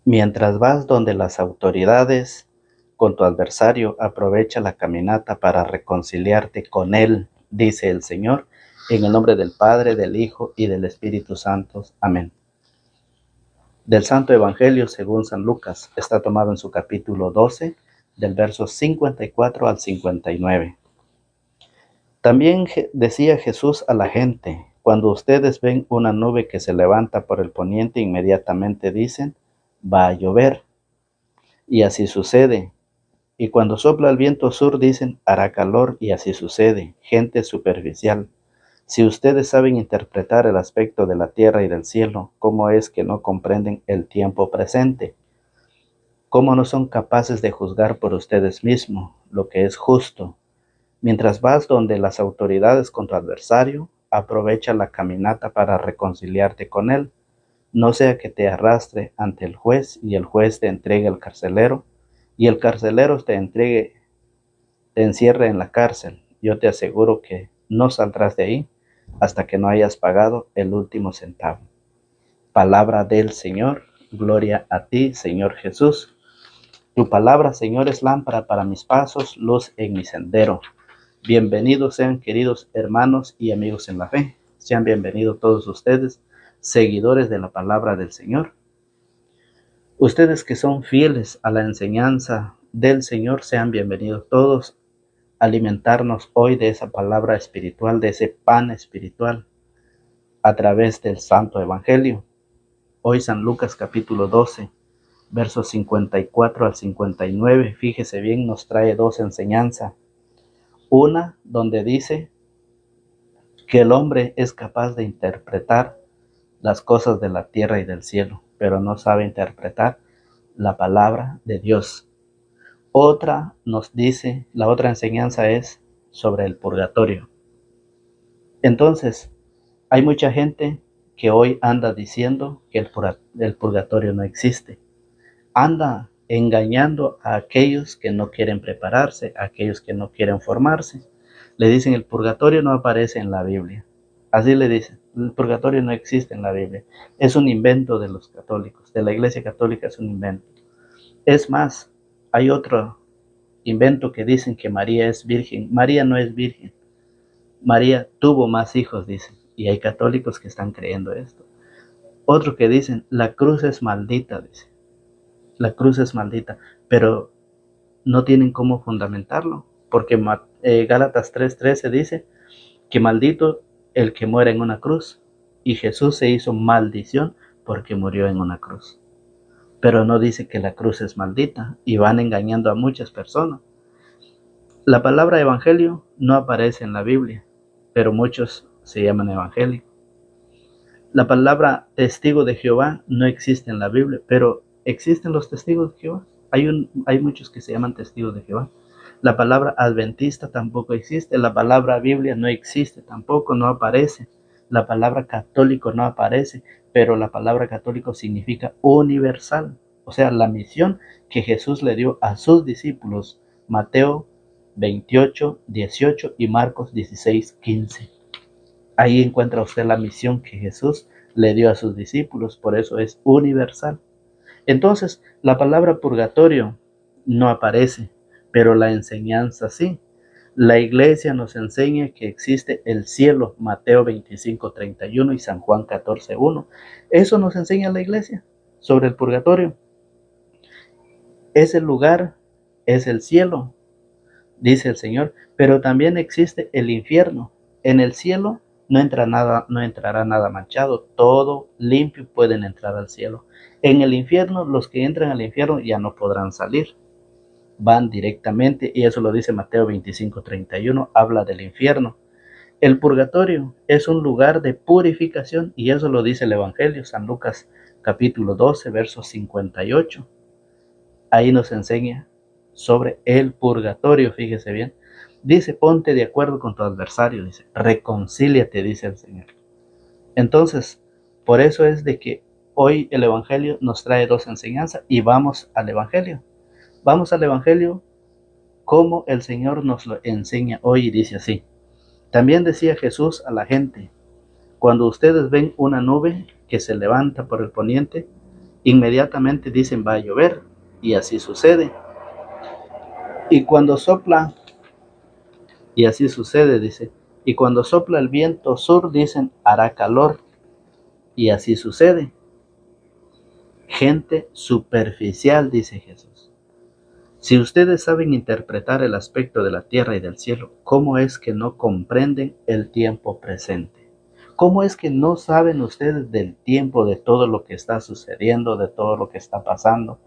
Mientras vas donde las autoridades con tu adversario, aprovecha la caminata para reconciliarte con él, dice el Señor, en el nombre del Padre, del Hijo y del Espíritu Santo. Amén. Del Santo Evangelio según San Lucas, está tomado en su capítulo 12, del verso 54 al 59. También decía Jesús a la gente: cuando ustedes ven una nube que se levanta por el poniente, inmediatamente dicen: va a llover. Y así sucede. Y cuando sopla el viento sur, dicen: hará calor, y así sucede. Gente superficial. Si ustedes saben interpretar el aspecto de la tierra y del cielo, ¿cómo es que no comprenden el tiempo presente? ¿Cómo no son capaces de juzgar por ustedes mismos lo que es justo? Mientras vas donde las autoridades con tu adversario, aprovecha la caminata para reconciliarte con él. No sea que te arrastre ante el juez y el juez te entregue al carcelero y el carcelero te encierre en la cárcel. Yo te aseguro que no saldrás de ahí hasta que no hayas pagado el último centavo. Palabra del Señor. Gloria a ti, Señor Jesús. Tu palabra, Señor, es lámpara para mis pasos, luz en mi sendero. Bienvenidos sean, queridos hermanos y amigos en la fe. Sean bienvenidos todos ustedes, seguidores de la palabra del Señor. Ustedes que son fieles a la enseñanza del Señor, sean bienvenidos todos a alimentarnos hoy de esa palabra espiritual, de ese pan espiritual, a través del Santo Evangelio. Hoy San Lucas capítulo 12, versos 54 al 59, fíjese bien, nos trae dos enseñanzas. Una donde dice que el hombre es capaz de interpretar las cosas de la tierra y del cielo, pero no sabe interpretar la palabra de Dios. Otra nos dice, la otra enseñanza es sobre el purgatorio. Entonces, hay mucha gente que hoy anda diciendo que el purgatorio no existe. Anda engañando a aquellos que no quieren prepararse, a aquellos que no quieren formarse. Le dicen: el purgatorio no aparece en la Biblia. Así le dicen: el purgatorio no existe en la Biblia. Es un invento de los católicos, de la Iglesia Católica, es un invento. Es más, hay otro invento que dicen que María es virgen. María no es virgen. María tuvo más hijos, dicen. Y hay católicos que están creyendo esto. Otro que dicen: la cruz es maldita, dice. La cruz es maldita, pero no tienen cómo fundamentarlo, porque Gálatas 3:13 dice que maldito el que muera en una cruz, y Jesús se hizo maldición porque murió en una cruz. Pero no dice que la cruz es maldita, y van engañando a muchas personas. La palabra evangelio no aparece en la Biblia, pero muchos se llaman evangélicos. La palabra testigo de Jehová no existe en la Biblia, pero existen los testigos de Jehová. Hay muchos que se llaman testigos de Jehová. La palabra adventista tampoco existe. La palabra Biblia no existe tampoco, no aparece. La palabra católico no aparece, pero la palabra católico significa universal. O sea, la misión que Jesús le dio a sus discípulos. Mateo 28:18 y Marcos 16:15. Ahí encuentra usted la misión que Jesús le dio a sus discípulos, por eso es universal. Entonces, la palabra purgatorio no aparece, pero la enseñanza sí. La iglesia nos enseña que existe el cielo, Mateo 25:31 y San Juan 14:1. Eso nos enseña la iglesia sobre el purgatorio. Ese lugar es el cielo, dice el Señor, pero también existe el infierno. En el cielo no entrará nada manchado, todo limpio pueden entrar al cielo. En el infierno, los que entran al infierno ya no podrán salir, van directamente, y eso lo dice Mateo 25:31, habla del infierno. El purgatorio es un lugar de purificación, y eso lo dice el Evangelio, San Lucas capítulo 12, verso 58. Ahí nos enseña sobre el purgatorio, fíjese bien. Dice: ponte de acuerdo con tu adversario, dice, reconcíliate, dice el Señor. Entonces, por eso es de que hoy el Evangelio nos trae dos enseñanzas, y vamos al Evangelio. Vamos al Evangelio como el Señor nos lo enseña hoy, y dice así. También decía Jesús a la gente: cuando ustedes ven una nube que se levanta por el poniente, Inmediatamente dicen va a llover y así sucede. Y cuando sopla, y así sucede, dice, y cuando sopla el viento sur, dicen hará calor y así sucede. Gente superficial, dice Jesús. Si ustedes saben interpretar el aspecto de la tierra y del cielo, ¿cómo es que no comprenden el tiempo presente? ¿Cómo es que no saben ustedes del tiempo, de todo lo que está sucediendo, de todo lo que está pasando?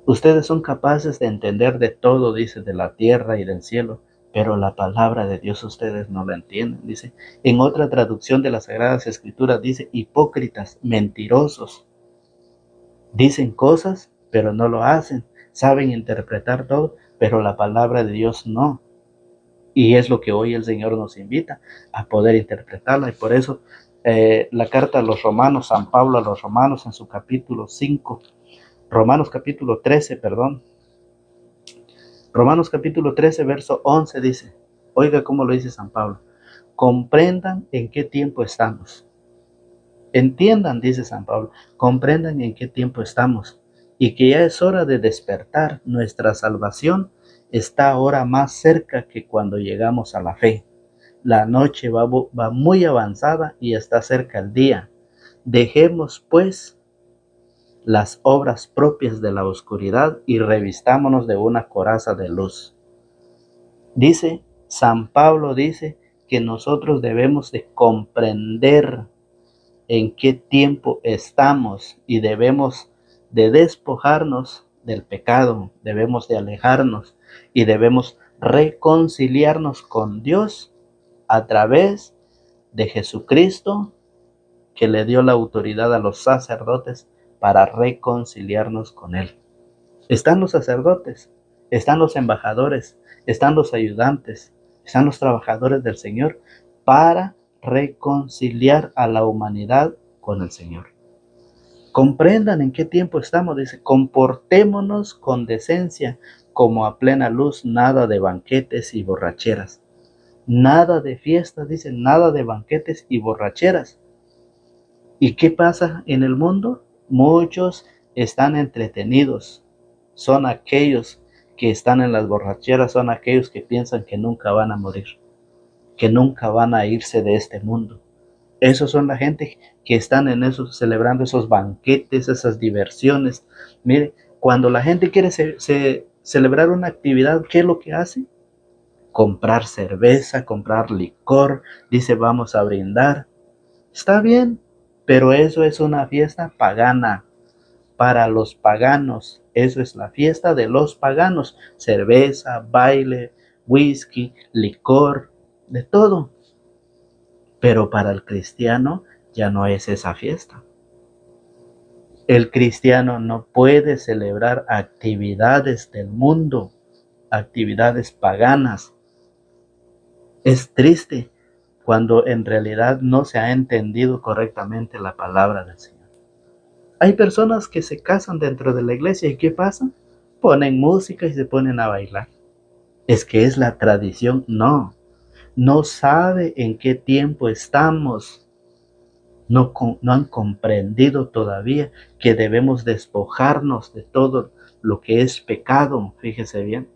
Ustedes son capaces de entender de todo, dice, de la tierra y del cielo, pero la palabra de Dios ustedes no la entienden, dice. En otra traducción de las Sagradas Escrituras dice, hipócritas, mentirosos. Dicen cosas, pero no lo hacen. Saben interpretar todo, pero la palabra de Dios no. Y es lo que hoy el Señor nos invita a poder interpretarla. Y por eso la carta a los romanos, San Pablo a los romanos en su capítulo 5, Romanos capítulo 13, perdón. Romanos capítulo 13, verso 11 dice, oiga cómo lo dice San Pablo, comprendan en qué tiempo estamos. Entiendan, dice San Pablo, comprendan en qué tiempo estamos y que ya es hora de despertar. Nuestra salvación está ahora más cerca que cuando llegamos a la fe. La noche va muy avanzada y está cerca el día. Dejemos pues las obras propias de la oscuridad y revistámonos de una coraza de luz. Dice, San Pablo dice que nosotros debemos de comprender en qué tiempo estamos y debemos de despojarnos del pecado, debemos de alejarnos y debemos reconciliarnos con Dios a través de Jesucristo, que le dio la autoridad a los sacerdotes para reconciliarnos con Él. Están los sacerdotes, están los embajadores, están los ayudantes, están los trabajadores del Señor para reconciliar a la humanidad con el Señor. Comprendan en qué tiempo estamos, dice, comportémonos con decencia como a plena luz, nada de banquetes y borracheras. Nada de fiestas, dice, nada de banquetes y borracheras. ¿Y qué pasa en el mundo? Muchos están entretenidos. Son aquellos que están en las borracheras, son aquellos que piensan que nunca van a morir, que nunca van a irse de este mundo. Esos son la gente que están en eso, celebrando esos banquetes, esas diversiones. Mire, cuando la gente quiere celebrar una actividad, ¿qué es lo que hace? Comprar cerveza, comprar licor, dice vamos a brindar. Está bien, pero eso es una fiesta pagana. Para los paganos, eso es la fiesta de los paganos. Cerveza, baile, whisky, licor, de todo. Pero para el cristiano ya no es esa fiesta. El cristiano no puede celebrar actividades del mundo, actividades paganas. Es triste cuando en realidad no se ha entendido correctamente la palabra del Señor. Hay personas que se casan dentro de la iglesia y ¿qué pasa? Ponen música y se ponen a bailar. Es que es la tradición. No sabe en qué tiempo estamos. No han comprendido todavía que debemos despojarnos de todo lo que es pecado. Fíjese bien.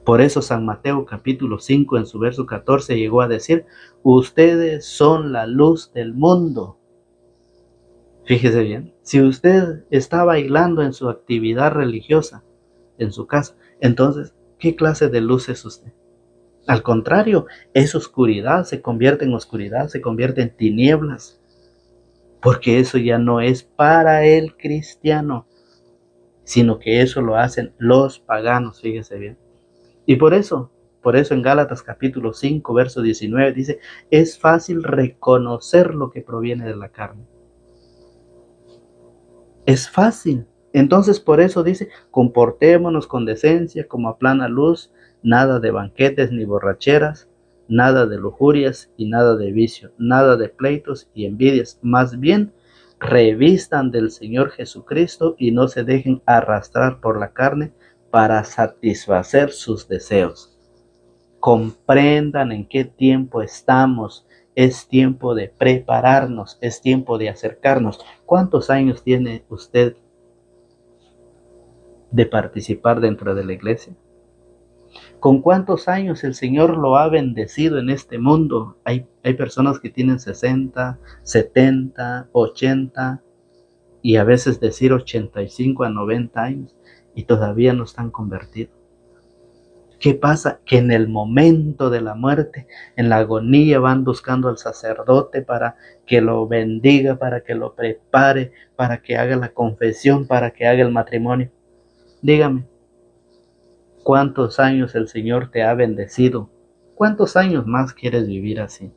Por eso San Mateo capítulo 5 en su verso 14 llegó a decir, ustedes son la luz del mundo. Fíjese bien, si usted está bailando en su actividad religiosa, en su casa, entonces, ¿qué clase de luz es usted? Al contrario, es oscuridad, se convierte en oscuridad, se convierte en tinieblas, porque eso ya no es para el cristiano, sino que eso lo hacen los paganos, fíjese bien. Y por eso en Gálatas capítulo 5, verso 19 dice, es fácil reconocer lo que proviene de la carne. Es fácil. Entonces por eso dice, comportémonos con decencia como a plena luz, nada de banquetes ni borracheras, nada de lujurias y nada de vicio, nada de pleitos y envidias. Más bien, revistan del Señor Jesucristo y no se dejen arrastrar por la carne para satisfacer sus deseos. Comprendan en qué tiempo estamos. Es tiempo de prepararnos, es tiempo de acercarnos. ¿Cuántos años tiene usted de participar dentro de la iglesia? ¿Con cuántos años el Señor lo ha bendecido en este mundo? Hay personas que tienen 60, 70, 80 y a veces decir 85 a 90 años y todavía no están convertidos. ¿Qué pasa? Que en el momento de la muerte, en la agonía, van buscando al sacerdote para que lo bendiga, para que lo prepare, para que haga la confesión, para que haga el matrimonio. Dígame, ¿cuántos años el Señor te ha bendecido? ¿Cuántos años más quieres vivir así?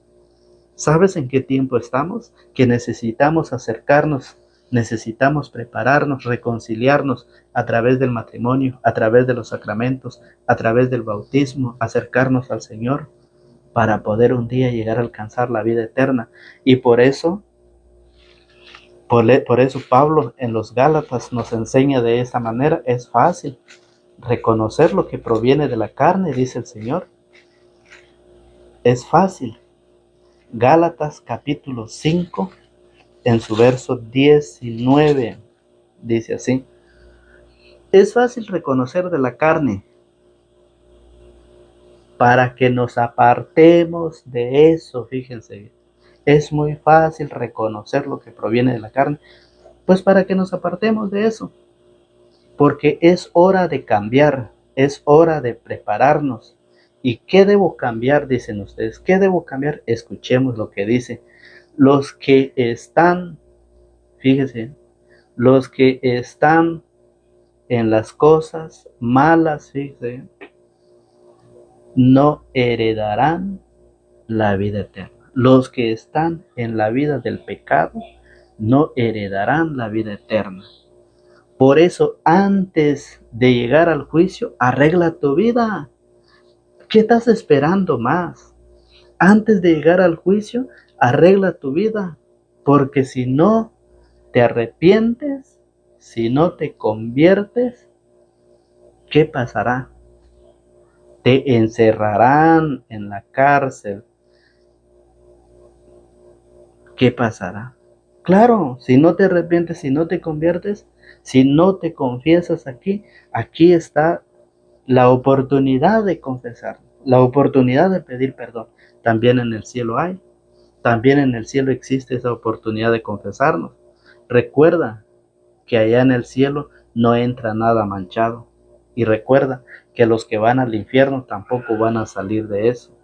¿Sabes en qué tiempo estamos? Que necesitamos acercarnos, necesitamos prepararnos, reconciliarnos a través del matrimonio, a través de los sacramentos, a través del bautismo, acercarnos al Señor para poder un día llegar a alcanzar la vida eterna. Y por eso Pablo en los Gálatas nos enseña de esta manera. Es fácil reconocer lo que proviene de la carne, dice el Señor. Es fácil. Gálatas capítulo 5, en su verso 19, dice así: es fácil reconocer de la carne para que nos apartemos de eso. Fíjense, es muy fácil reconocer lo que proviene de la carne, pues para que nos apartemos de eso, porque es hora de cambiar, es hora de prepararnos. ¿Y qué debo cambiar? Dicen ustedes. ¿Qué debo cambiar? Escuchemos lo que dice. Los que están, fíjense, los que están en las cosas malas, fíjense, no heredarán la vida eterna. Los que están en la vida del pecado no heredarán la vida eterna. Por eso, antes de llegar al juicio, arregla tu vida. ¿Qué estás esperando más? Antes de llegar al juicio, arregla tu vida. Porque si no te arrepientes, si no te conviertes, ¿qué pasará? Te encerrarán en la cárcel. ¿Qué pasará? Claro, si no te arrepientes, si no te conviertes, si no te confiesas aquí está la oportunidad de confesar, la oportunidad de pedir perdón. También en el cielo hay, también en el cielo existe esa oportunidad de confesarnos. Recuerda que allá en el cielo no entra nada manchado. Y recuerda que los que van al infierno tampoco van a salir de eso.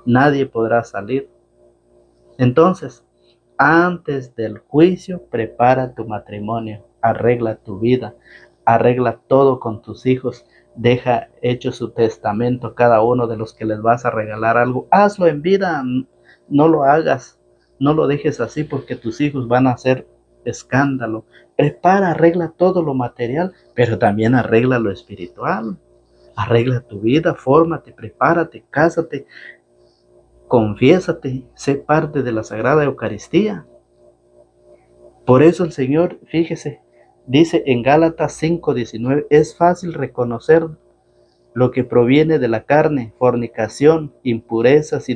Nadie podrá salir. Entonces, antes del juicio, prepara tu matrimonio, arregla tu vida, arregla todo con tus hijos, deja hecho su testamento cada uno de los que les vas a regalar algo. Hazlo en vida, no lo hagas, no lo dejes así porque tus hijos van a hacer escándalo. Prepara, arregla todo lo material, pero también arregla lo espiritual. Arregla tu vida, fórmate, prepárate, cásate, confiésate, sé parte de la Sagrada Eucaristía. Por eso el Señor, fíjese, dice en Gálatas 5:19, es fácil reconocer lo que proviene de la carne: fornicación, impurezas y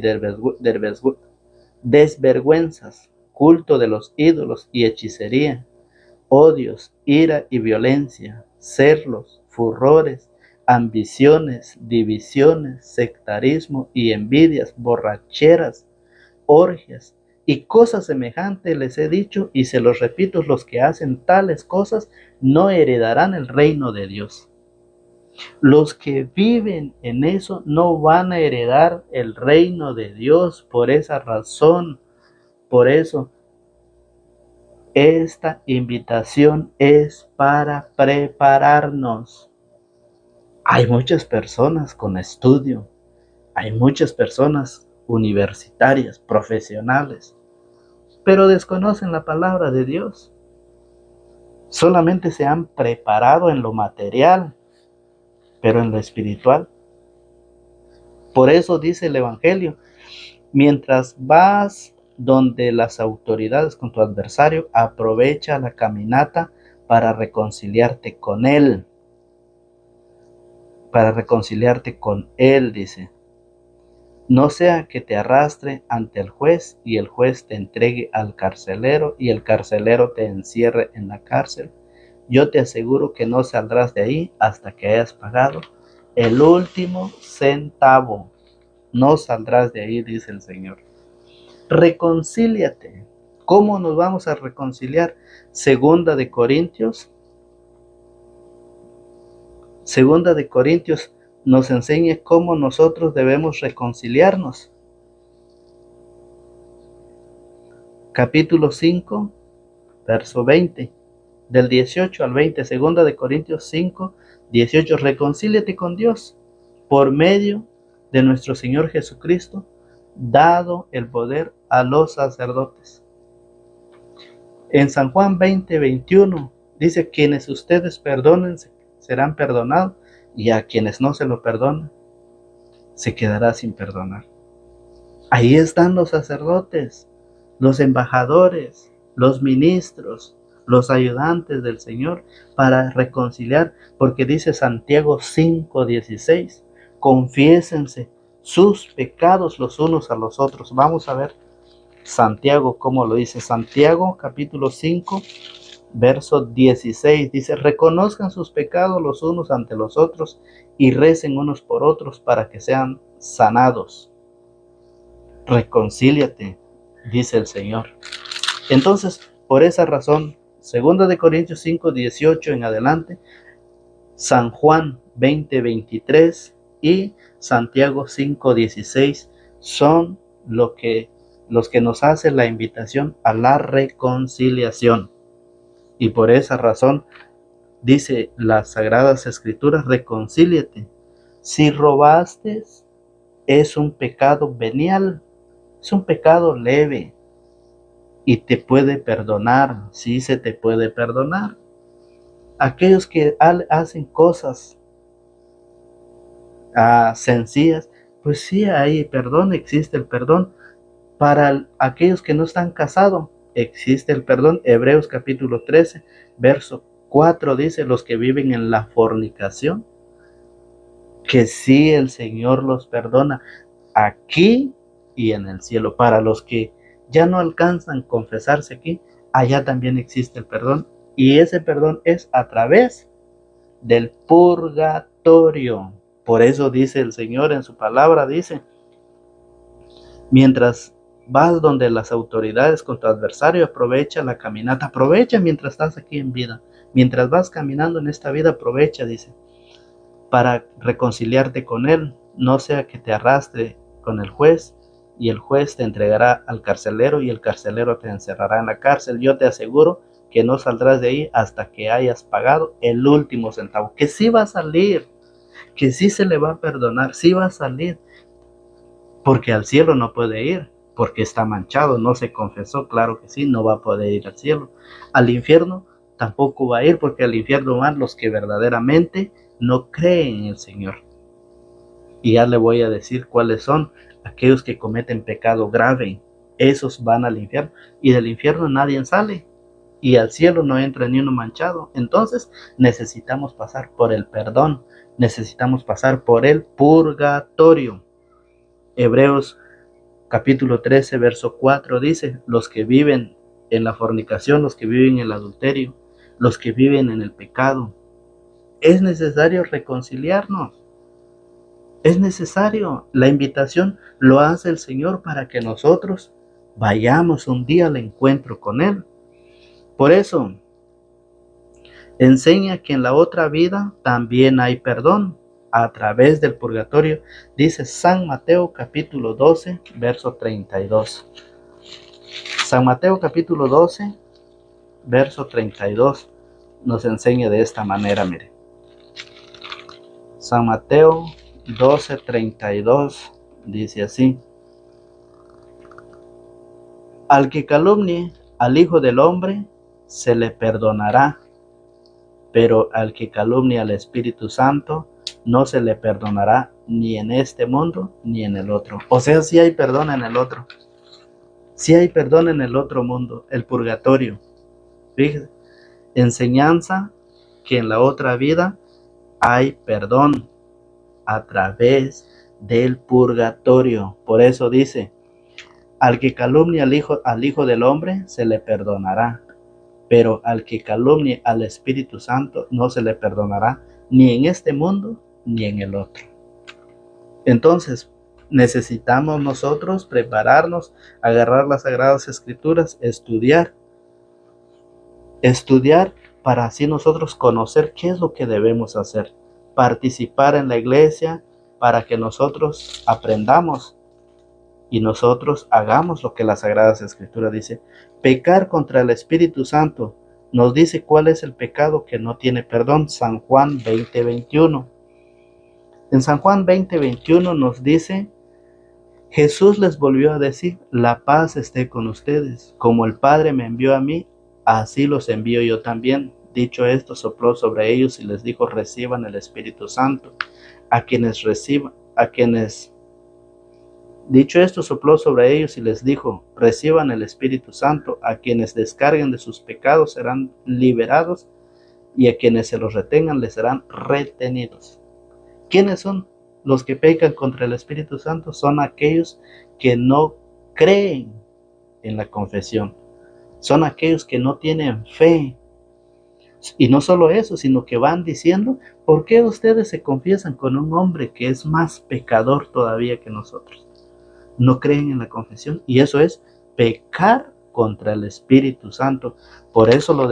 desvergüenzas, culto de los ídolos y hechicería, odios, ira y violencia, celos, furores, ambiciones, divisiones, sectarismo y envidias, borracheras, orgias y cosas semejantes les he dicho, y se los repito: los que hacen tales cosas no heredarán el reino de Dios. Los que viven en eso no van a heredar el reino de Dios. Por esa razón, por eso, esta invitación es para prepararnos. Hay muchas personas con estudio, hay muchas personas universitarias, profesionales, pero desconocen la palabra de Dios. Solamente se han preparado en lo material, pero en lo espiritual. Por eso dice el Evangelio: mientras vas donde las autoridades con tu adversario, aprovecha la caminata para reconciliarte con él. Para reconciliarte con él, dice. No sea que te arrastre ante el juez y el juez te entregue al carcelero y el carcelero te encierre en la cárcel. Yo te aseguro que no saldrás de ahí hasta que hayas pagado el último centavo. No saldrás de ahí, dice el Señor. Reconcíliate. ¿Cómo nos vamos a reconciliar? Segunda de Corintios nos enseña cómo nosotros debemos reconciliarnos. Capítulo 5, verso 20. Del 18 al 20, segunda de Corintios 5, 18. Reconcíliate con Dios por medio de nuestro Señor Jesucristo, dado el poder a los sacerdotes. En San Juan 20, 21 dice: quienes ustedes perdonen serán perdonados, y a quienes no se lo perdonen se quedará sin perdonar. Ahí están los sacerdotes, los embajadores, los ministros, los ayudantes del Señor para reconciliar, porque dice Santiago 5:16, confiésense sus pecados los unos a los otros. Vamos a ver Santiago cómo lo dice. Santiago capítulo 5, verso 16 dice: reconozcan sus pecados los unos ante los otros y recen unos por otros para que sean sanados. Reconcíliate, dice el Señor. Entonces, por esa razón, 2 de Corintios 5, 18 en adelante, San Juan 20, 23 y Santiago 5, 16 son los que nos hacen la invitación a la reconciliación. Y por esa razón, dice las Sagradas Escrituras: reconcíliate. Si robaste, es un pecado venial, es un pecado leve y te puede perdonar, sí se te puede perdonar. Aquellos que hacen cosas sencillas, pues sí hay perdón, existe el perdón. Para aquellos que no están casados, existe el perdón. Hebreos capítulo 13, verso 4 dice: los que viven en la fornicación, que sí el Señor los perdona aquí y en el cielo. Para los que ya no alcanzan a confesarse aquí, allá también existe el perdón, y ese perdón es a través del purgatorio. Por eso dice el Señor en su palabra, dice: mientras vas donde las autoridades con tu adversario, aprovecha la caminata, aprovecha mientras estás aquí en vida, mientras vas caminando en esta vida, aprovecha, dice, para reconciliarte con él, no sea que te arrastre con el juez y el juez te entregará al carcelero y el carcelero te encerrará en la cárcel. Yo te aseguro que no saldrás de ahí hasta que hayas pagado el último centavo, que sí va a salir, que sí se le va a perdonar, sí va a salir, porque al cielo no puede ir, porque está manchado, no se confesó, claro que sí, no va a poder ir al cielo. Al infierno tampoco va a ir, porque al infierno van los que verdaderamente no creen en el Señor. Y ya le voy a decir cuáles son aquellos que cometen pecado grave. Esos van al infierno, y del infierno nadie sale, y al cielo no entra ni uno manchado. Entonces necesitamos pasar por el perdón, necesitamos pasar por el purgatorio. Hebreos capítulo 13, verso 4 dice: los que viven en la fornicación, los que viven en el adulterio, los que viven en el pecado, es necesario reconciliarnos. Es necesario. La invitación lo hace el Señor para que nosotros vayamos un día al encuentro con Él. Por eso, enseña que en la otra vida también hay perdón a través del purgatorio, dice San Mateo capítulo 12, verso 32. San Mateo capítulo 12, verso 32 nos enseña de esta manera, mire. San Mateo 12, 32 dice así: al que calumnie al Hijo del Hombre se le perdonará, pero al que calumnie al Espíritu Santo no se le perdonará, ni en este mundo ni en el otro. O sea, sí hay perdón en el otro. Sí hay perdón en el otro mundo, el purgatorio. Fíjese, enseñanza que en la otra vida hay perdón a través del purgatorio. Por eso dice, al que calumnie al Hijo del Hombre se le perdonará, pero al que calumnie al Espíritu Santo no se le perdonará, ni en este mundo ni en el otro. Entonces, necesitamos nosotros prepararnos, agarrar las Sagradas Escrituras, estudiar para así nosotros conocer qué es lo que debemos hacer, participar en la iglesia para que nosotros aprendamos y nosotros hagamos lo que las Sagradas Escrituras dice. Pecar contra el Espíritu Santo nos dice cuál es el pecado que no tiene perdón. San Juan 20:21. En San Juan 20:21 nos dice, Jesús les volvió a decir, la paz esté con ustedes. Como el Padre me envió a mí, así los envío yo también. Dicho esto, sopló sobre ellos y les dijo, reciban el Espíritu Santo. Dicho esto, sopló sobre ellos y les dijo, reciban el Espíritu Santo. A quienes descarguen de sus pecados serán liberados, y a quienes se los retengan les serán retenidos. ¿Quiénes son los que pecan contra el Espíritu Santo? Son aquellos que no creen en la confesión. Son aquellos que no tienen fe. Y no solo eso, sino que van diciendo, ¿por qué ustedes se confiesan con un hombre que es más pecador todavía que nosotros? No creen en la confesión, y eso es pecar contra el Espíritu Santo. Por eso lo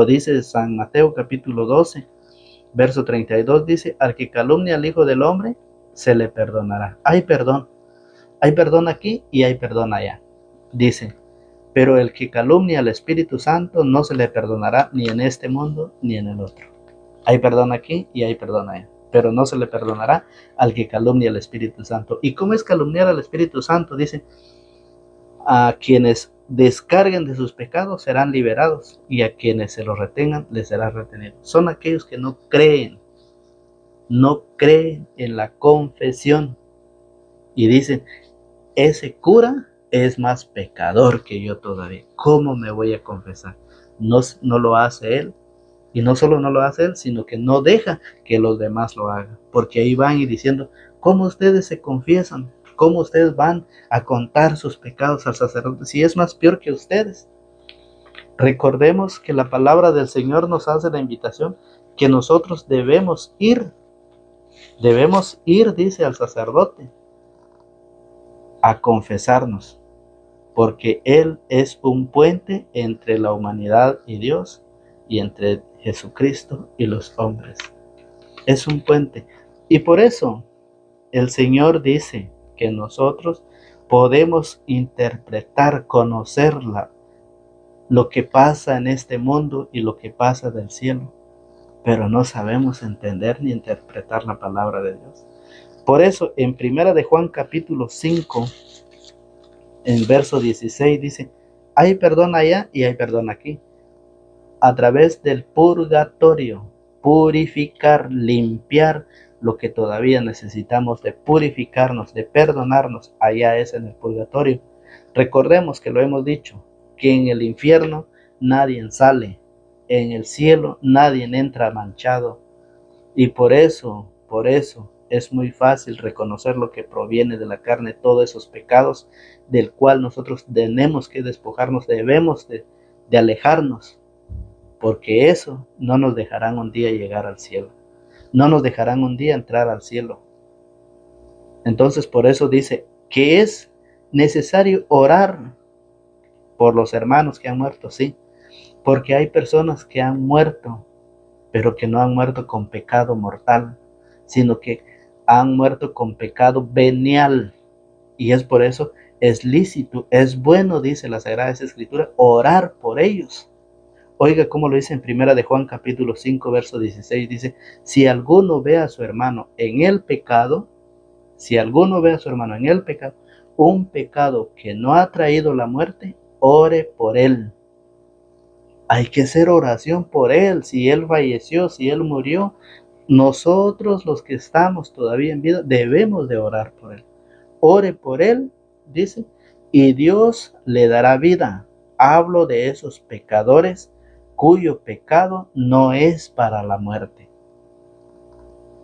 dice San Mateo capítulo 12, verso 32, dice, al que calumnia al Hijo del Hombre, se le perdonará. Hay perdón aquí y hay perdón allá. Dice, pero el que calumnia al Espíritu Santo no se le perdonará ni en este mundo ni en el otro. Hay perdón aquí y hay perdón allá, pero no se le perdonará al que calumnia al Espíritu Santo. ¿Y cómo es calumniar al Espíritu Santo? Dice, a quienes descarguen de sus pecados serán liberados, y a quienes se los retengan les será retenido. Son aquellos que no creen en la confesión, y dicen, ese cura es más pecador que yo todavía. ¿Cómo me voy a confesar? No lo hace él. Y no solo no lo hace él, sino que no deja que los demás lo hagan. Porque ahí van y diciendo, ¿cómo ustedes se confiesan? ¿Cómo ustedes van a contar sus pecados al sacerdote? Si es más peor que ustedes. Recordemos que la palabra del Señor nos hace la invitación que nosotros debemos ir, dice al sacerdote, a confesarnos, porque Él es un puente entre la humanidad y Dios, y entre Jesucristo y los hombres. Es un puente. Y por eso el Señor dice que nosotros podemos interpretar, conocer lo que pasa en este mundo y lo que pasa del cielo, pero no sabemos entender ni interpretar la palabra de Dios. Por eso en 1 de Juan capítulo 5, en verso 16 dice, hay perdón allá y hay perdón aquí. A través del purgatorio, purificar, limpiar lo que todavía necesitamos de purificarnos, de perdonarnos, allá es en el purgatorio. Recordemos que lo hemos dicho, que en el infierno nadie sale, en el cielo nadie entra manchado, y por eso es muy fácil reconocer lo que proviene de la carne, todos esos pecados del cual nosotros tenemos que despojarnos, debemos de alejarnos, porque eso no nos dejarán un día llegar al cielo, no nos dejarán un día entrar al cielo. Entonces por eso dice que es necesario orar por los hermanos que han muerto, sí, porque hay personas que han muerto, pero que no han muerto con pecado mortal, sino que han muerto con pecado venial, y es por eso es lícito, es bueno, dice la Sagrada Escritura, orar por ellos. Oiga cómo lo dice en 1 de Juan capítulo 5, verso 16, dice, si alguno ve a su hermano en el pecado, un pecado que no ha traído la muerte, ore por él. Hay que hacer oración por él. Si él falleció, si él murió, nosotros los que estamos todavía en vida debemos de orar por él. Ore por él, dice, y Dios le dará vida. Hablo de esos pecadores cuyo pecado no es para la muerte.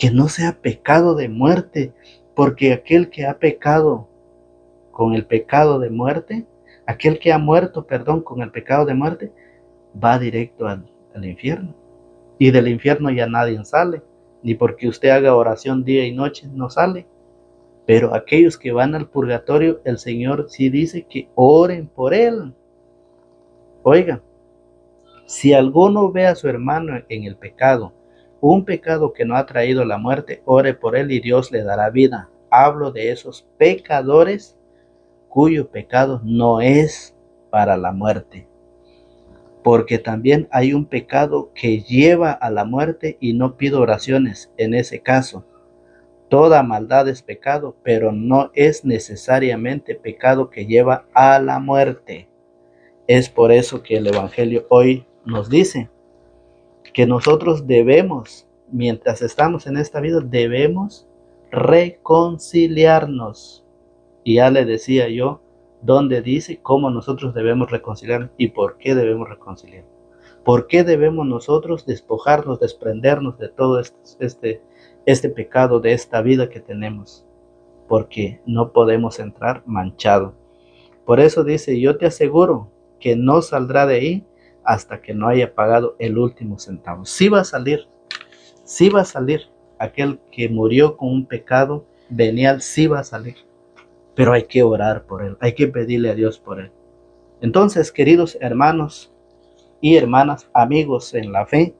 que no sea pecado de muerte, porque aquel que ha pecado con el pecado de muerte, aquel que ha muerto, perdón, con el pecado de muerte, va directo al infierno. Y del infierno ya nadie sale, ni porque usted haga oración día y noche no sale. Pero aquellos que van al purgatorio, el Señor sí dice que oren por él. Oiga, si alguno ve a su hermano en el pecado, un pecado que no ha traído la muerte, ore por él y Dios le dará vida. Hablo de esos pecadores cuyo pecado no es para la muerte. Porque también hay un pecado que lleva a la muerte y no pido oraciones en ese caso. Toda maldad es pecado, pero no es necesariamente pecado que lleva a la muerte. Es por eso que el Evangelio hoy nos dice que nosotros debemos, mientras estamos en esta vida, debemos reconciliarnos. Y ya le decía yo, donde dice cómo nosotros debemos reconciliarnos y por qué debemos reconciliar. ¿Por qué debemos nosotros despojarnos, desprendernos de todo este pecado, de esta vida que tenemos? Porque no podemos entrar manchado. Por eso dice, yo te aseguro que no saldrá de ahí hasta que no haya pagado el último centavo. Sí va a salir, sí va a salir. Aquel que murió con un pecado venial, sí va a salir. Pero hay que orar por él, hay que pedirle a Dios por él. Entonces, queridos hermanos y hermanas, amigos en la fe,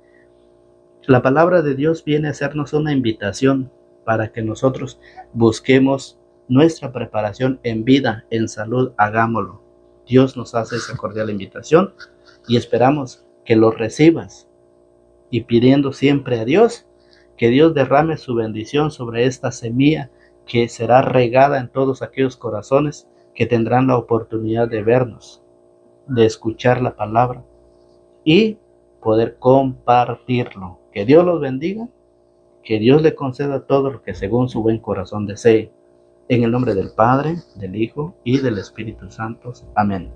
la palabra de Dios viene a hacernos una invitación para que nosotros busquemos nuestra preparación en vida, en salud, hagámoslo. Dios nos hace esa cordial invitación y esperamos que lo recibas y pidiendo siempre a Dios que Dios derrame su bendición sobre esta semilla que será regada en todos aquellos corazones que tendrán la oportunidad de vernos, de escuchar la palabra y poder compartirlo. Que Dios los bendiga, que Dios le conceda todo lo que según su buen corazón desee. En el nombre del Padre, del Hijo y del Espíritu Santo. Amén.